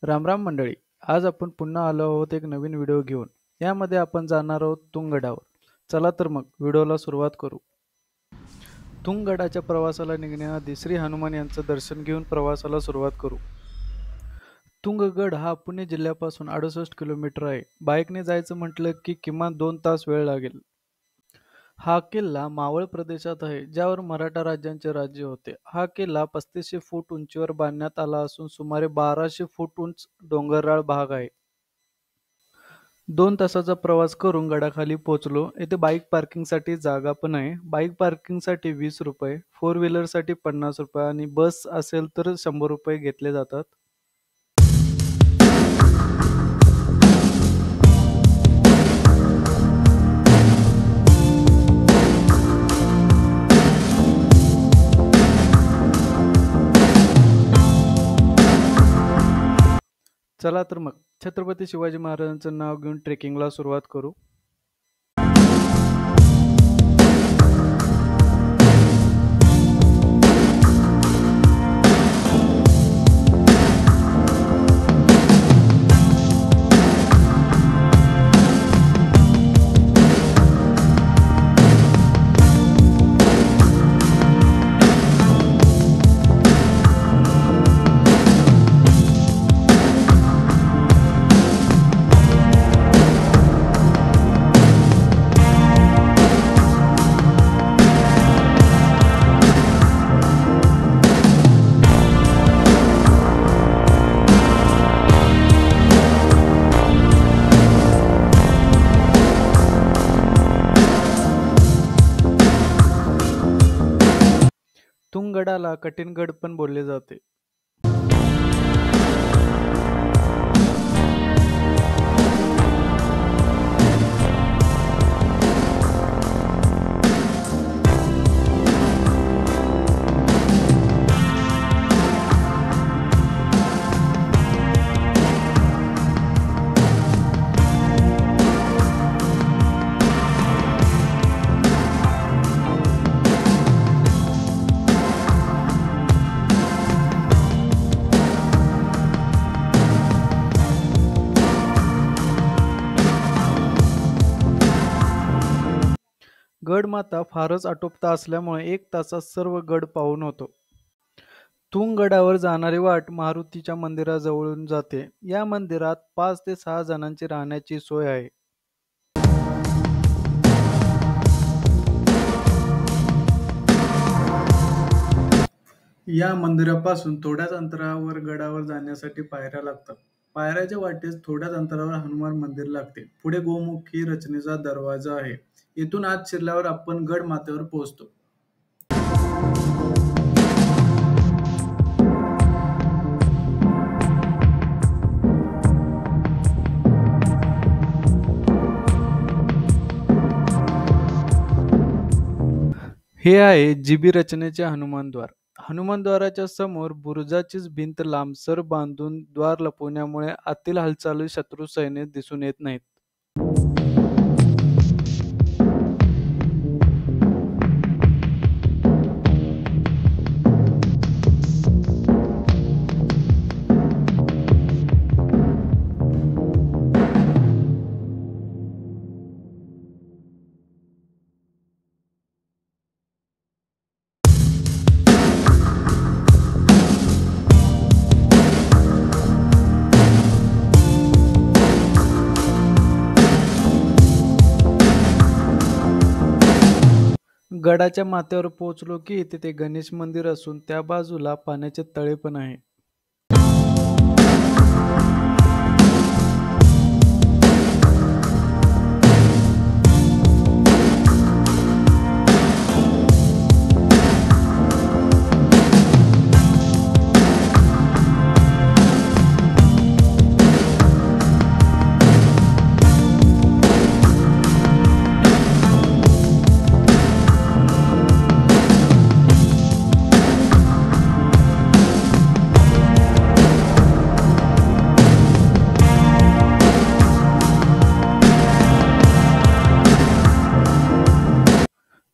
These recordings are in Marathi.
राम राम मंडळी. आज आपण पुन्हा आलो आहोत एक नवीन व्हिडिओ घेऊन. यामध्ये आपण जाणार आहोत तुंगगडावर. चला तर मग व्हिडिओला सुरुवात करू. तुंगगडाच्या प्रवासाला निघण्याआधी श्री हनुमान यांचं दर्शन घेऊन प्रवासाला सुरुवात करू. तुंगगड हा पुणे जिल्ह्यापासून 68 किलोमीटर आहे. बाईकने जायचं म्हटलं की किमान 2 तास वेळ लागेल. हा किल्ला मावळ प्रदेशात आहे, ज्यावर मराठा राज्याचे राज्य होते. हा किल्ला 3500 फूट उंचीवर बांधण्यात आला असून सुमारे 1200 फूट उंच डोंगराळ भाग आहे. 2 तासाचा प्रवास करून गडाखाली पोहोचलो. येथे बाईक पार्किंगसाठी जागा पण आहे. बाईक पार्किंगसाठी 20 रुपये, फोर व्हीलरसाठी 50 रुपये आणि बस असेल तर 100 रुपये घेतले जातात. चला तर मग छत्रपती शिवाजी महाराजांचं नाव घेऊन ट्रेकिंगला सुरुवात करू. तुंगगडाला कठीणगड पण बोलले जाते. गडमाथा फारच आटोपता असल्यामुळे 1 तासात सर्व गड पाहून होतो. तुंगगडावर जाणारी वाट मारुतीच्या मंदिराजवळून जाते. या मंदिरात 5 ते 6 जणांची राहण्याची सोय आहे. या मंदिरापासून थोड्याच अंतरावर गडावर जाण्यासाठी पायऱ्या लागतात. पायऱ्याच्या वाटेस थोड्याच अंतरावर हनुमान मंदिर लागते. पुढे गोमुखी रचनेचा दरवाजा आहे. इथून आत शिरल्यावर आपण गड माथ्यावर पोहोचतो. हे आहे जीबी रचनेचे हनुमानद्वार. हनुमानद्वाराच्या समोर बुरुजाचीच भिंत लांबसर बांधून द्वार लपवण्यामुळे आतील हालचाली शत्रू सैन्य दिसून येत नाहीत. गडाच्या माथ्यावर पोहोचलो की तिथे गणेश मंदिर असून त्या बाजूला पाण्याचे तळे पण आहे.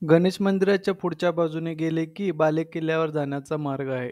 गणेश मंदिराच्या पुढच्या बाजूने गेले की बालेकिल्ल्यावर जाण्याचा मार्ग आहे.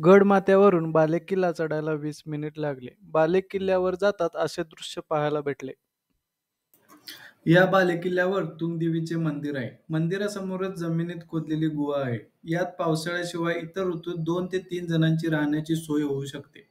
गड माथ्यावरून बालेक किल्ला चढायला 20 मिनिट लागले. बालेक किल्ल्यावर जातात असे दृश्य पाहायला भेटले. या बालेकिल्ल्यावर तुंगदेवीचे मंदिर आहे. मंदिरासमोरच जमिनीत खोदलेली गुहा आहे. यात पावसाळ्याशिवाय इतर ऋतूत 2 ते 3 जणांची राहण्याची सोय होऊ शकते.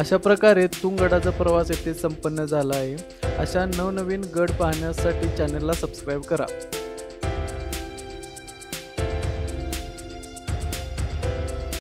अशा प्रकारे तुंगगडाचा प्रवास येथे संपन्न झाला आहे. अशा नवनवीन गड पाहण्यासाठी चॅनलला सबस्क्राईब करा.